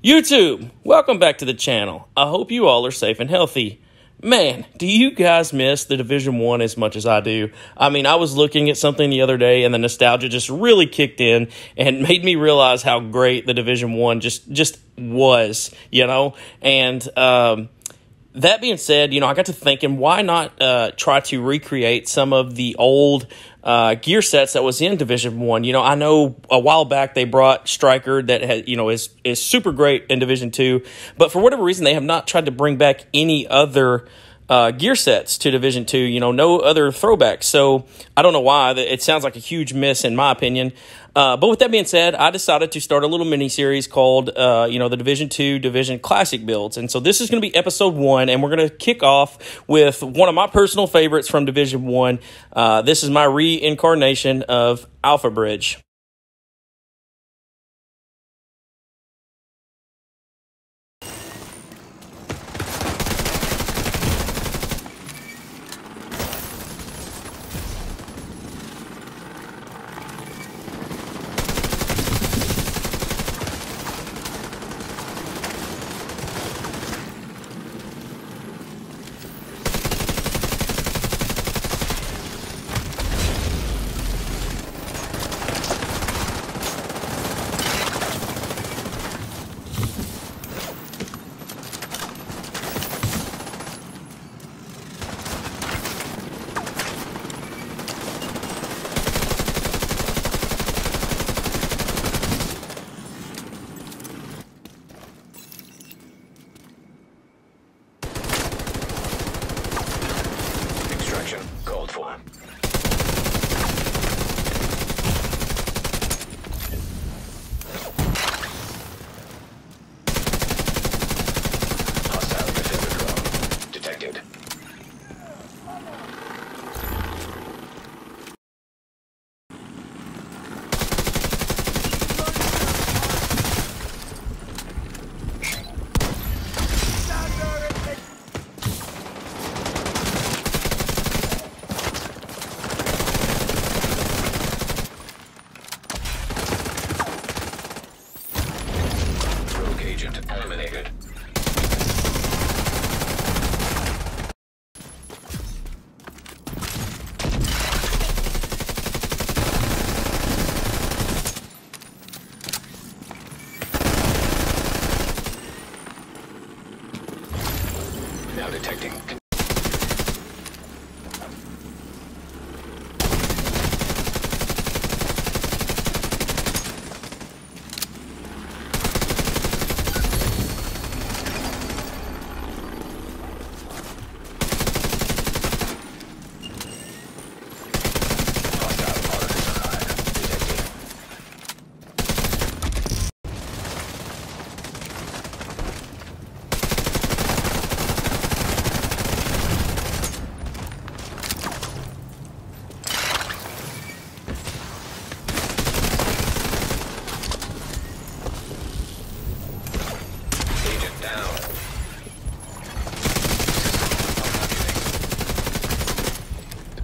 YouTube, welcome back to the channel. I hope you all are safe and healthy. Man, do you guys miss the Division 1 as much as I do? I mean, I was looking at something the other day and the nostalgia just really kicked in and made me realize how great the Division 1 just was, you know? And that being said, you know, I got to thinking, why not try to recreate some of the old gear sets that was in Division 1. You know, I know a while back they brought Striker that had, you know, is super great in Division 2, but for whatever reason they have not tried to bring back any other gear sets to Division 2, you know, no other throwbacks. So I don't know why. It sounds like a huge miss in my opinion. But with that being said, I decided to start a little mini-series called, you know, the Division 2 Division Classic Builds. And so this is going to be episode 1, and we're going to kick off with one of my personal favorites from Division 1. This is my reincarnation of Alphabridge. Called for. Hostile defender drone detected. Agent eliminated. Now detecting.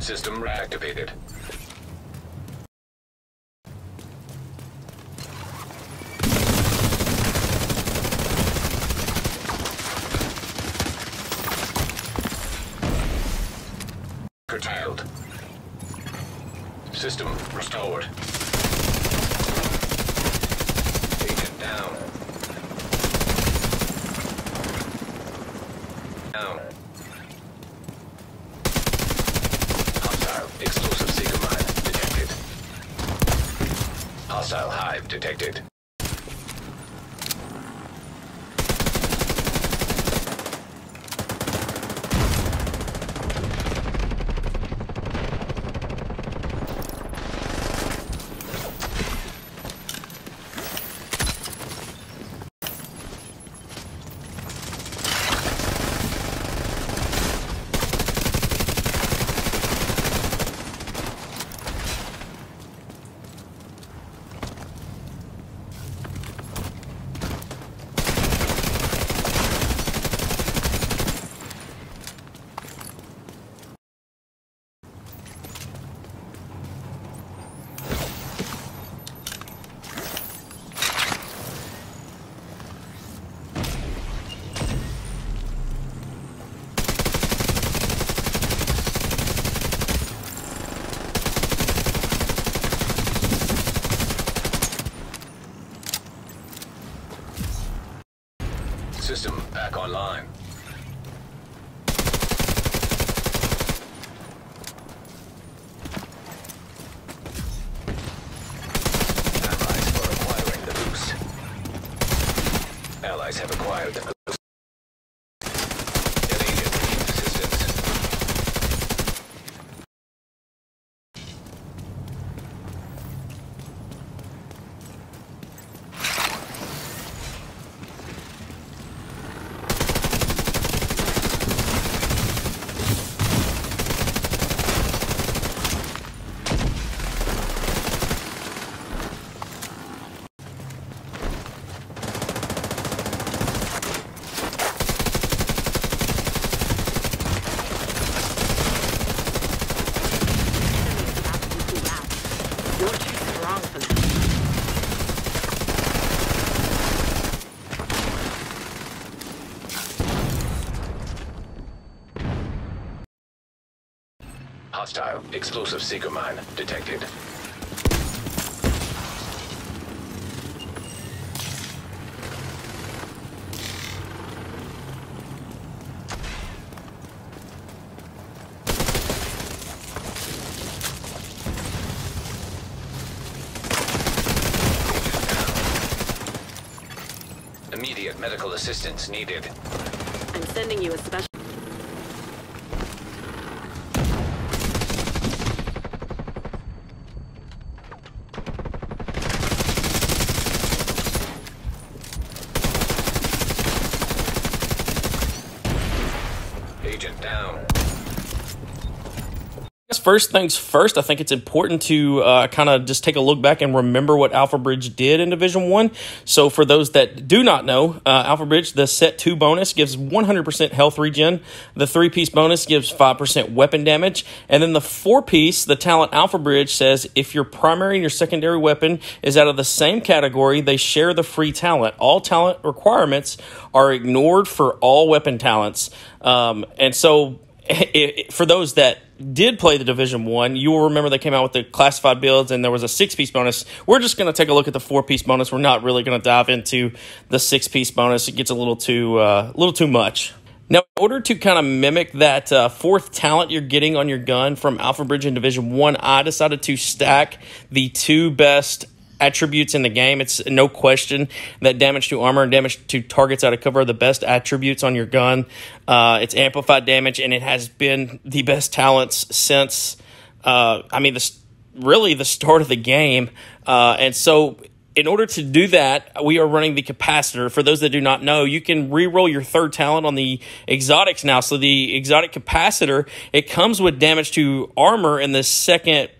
System reactivated. Curtailed. System restored. Agent down. Down. Explosive seeker mine detected. Hostile hive detected. System back online. Allies have acquired the boost. An agent needs assistance. Hostile explosive seeker mine detected. Immediate medical assistance needed. I'm sending you a special. Agent down. First things first, I think it's important to kind of just take a look back and remember what Alphabridge did in Division 1. So for those that do not know, Alphabridge, the Set 2 bonus gives 100% health regen. The 3-piece bonus gives 5% weapon damage. And then the 4-piece, the talent Alphabridge, says if your primary and your secondary weapon is out of the same category, they share the free talent. All talent requirements are ignored for all weapon talents. And so for those that did play the Division 1, you will remember they came out with the classified builds and there was a 6-piece bonus. We're just going to take a look at the 4-piece bonus. We're not really going to dive into the 6-piece bonus. It gets a little too much. Now, in order to kind of mimic that 4th talent you're getting on your gun from Alphabridge in Division 1, I decided to stack the 2 best attributes in the game. It's no question that damage to armor and damage to targets out of cover are the best attributes on your gun. It's amplified damage, and it has been the best talents since, really the start of the game. And so in order to do that, we are running the capacitor. For those that do not know, you can re-roll your 3rd talent on the exotics now. So the exotic capacitor, it comes with damage to armor in the 2nd,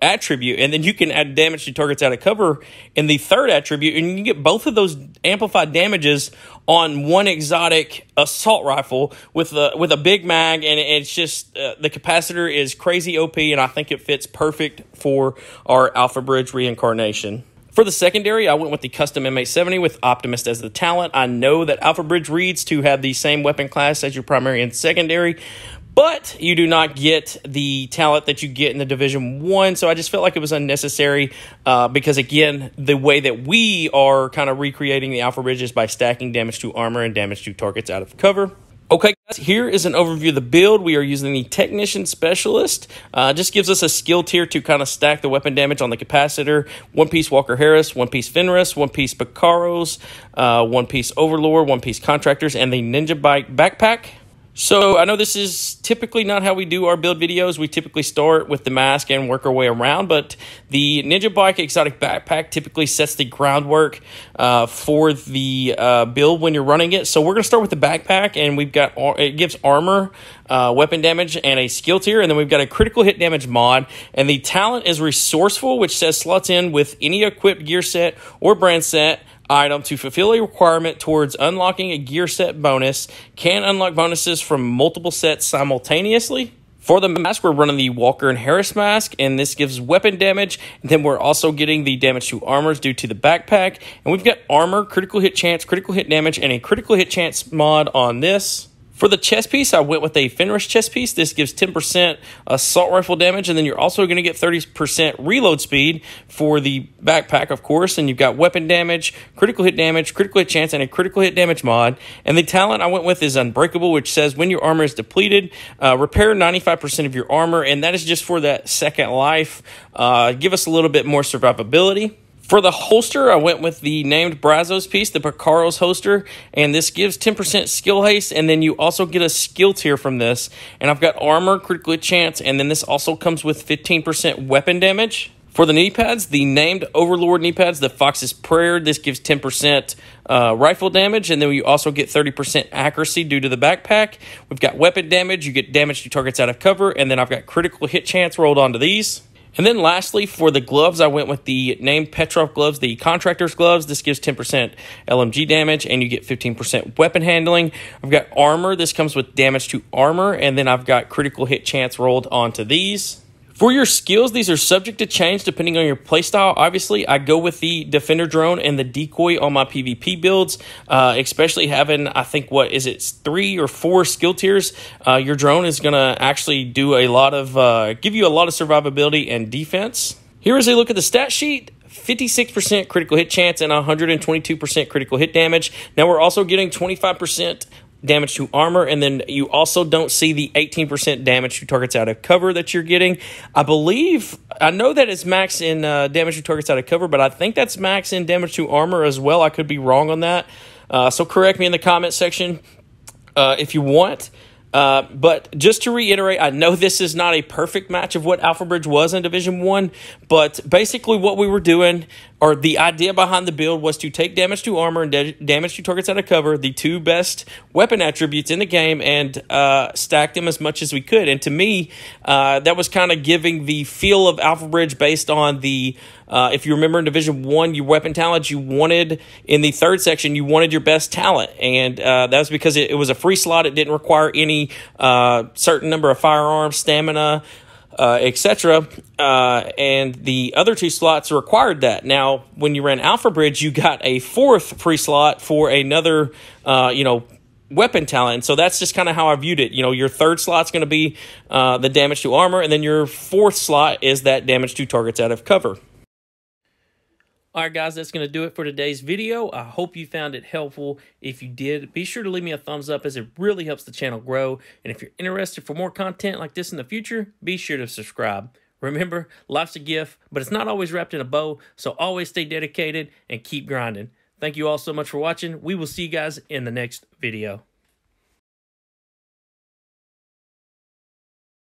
attribute, and then you can add damage to targets out of cover in the 3rd attribute, and you can get both of those amplified damages on one exotic assault rifle with a big mag, and it's just the capacitor is crazy OP, and I think it fits perfect for our Alphabridge reincarnation. For the secondary, I went with the custom M870 with Optimist as the talent. I know that Alphabridge reads to have the same weapon class as your primary and secondary, but you do not get the talent that you get in the Division 1, so I just felt like it was unnecessary because, again, the way that we are kind of recreating the Alphabridge is by stacking damage to armor and damage to targets out of cover. Okay, guys, here is an overview of the build. We are using the Technician Specialist. Just gives us a skill tier to kind of stack the weapon damage on the capacitor. 1-piece Walker Harris, 1-piece Fenris, 1-piece Picaros, 1-piece Overlord, 1-piece Contractors, and the Ninja Bike Backpack. So I know this is typically not how we do our build videos. We typically start with the mask and work our way around, but the Ninja Bike Exotic Backpack typically sets the groundwork for the build when you're running it. So we're going to start with the backpack, and we've got it gives armor, weapon damage, and a skill tier, and then we've got a critical hit damage mod, and the talent is Resourceful, which says slots in with any equipped gear set or brand set item to fulfill a requirement towards unlocking a gear set bonus, can unlock bonuses from multiple sets simultaneously. For the mask, we're running the Walker and Harris mask, and this gives weapon damage. And then we're also getting the damage to armors due to the backpack. And we've got armor, critical hit chance, critical hit damage, and a critical hit chance mod on this. For the chest piece, I went with a Fenris chest piece. This gives 10% assault rifle damage, and then you're also going to get 30% reload speed for the backpack, of course. And you've got weapon damage, critical hit chance, and a critical hit damage mod. And the talent I went with is Unbreakable, which says when your armor is depleted, repair 95% of your armor, and that is just for that second life. Give us a little bit more survivability. For the holster, I went with the named Brazos piece, the Picaro's holster, and this gives 10% skill haste, and then you also get a skill tier from this. And I've got armor, critical hit chance, and then this also comes with 15% weapon damage. For the knee pads, the named Overlord knee pads, the Fox's Prayer, this gives 10% rifle damage, and then you also get 30% accuracy due to the backpack. We've got weapon damage, you get damage to targets out of cover, and then I've got critical hit chance rolled onto these. And then lastly, for the gloves, I went with the named Petrov gloves, the contractor's gloves. This gives 10% LMG damage, and you get 15% weapon handling. I've got armor. This comes with damage to armor, and then I've got critical hit chance rolled onto these. For your skills, these are subject to change depending on your playstyle. Obviously, I go with the Defender Drone and the Decoy on my PvP builds, especially having, I think, 3 or 4 skill tiers. Your drone is going to actually do a lot of, give you a lot of survivability and defense. Here is a look at the stat sheet. 56% critical hit chance and 122% critical hit damage. Now, we're also getting 25% damage to armor, and then you also don't see the 18% damage to targets out of cover that you're getting. I know that it's max in damage to targets out of cover, but I think that's max in damage to armor as well. I could be wrong on that. So correct me in the comment section if you want. But just to reiterate, I know this is not a perfect match of what Alphabridge was in Division 1, but basically what we were doing, or the idea behind the build, was to take damage to armor and damage to targets out of cover, the 2 best weapon attributes in the game, and stack them as much as we could. And to me, that was kind of giving the feel of Alphabridge based on the if you remember in Division 1, your weapon talent, you wanted, in the 3rd section, you wanted your best talent. And that was because it was a free slot. It didn't require any certain number of firearms, stamina, etc. And the other 2 slots required that. Now, when you ran Alphabridge, you got a 4th free slot for another, weapon talent. And so that's just kind of how I viewed it. Your 3rd slot's going to be the damage to armor, and then your 4th slot is that damage to targets out of cover. All right, guys, that's going to do it for today's video. I hope you found it helpful. If you did, be sure to leave me a thumbs up, as it really helps the channel grow. And if you're interested for more content like this in the future, be sure to subscribe. Remember, life's a gift, but it's not always wrapped in a bow, so always stay dedicated and keep grinding. Thank you all so much for watching. We will see you guys in the next video.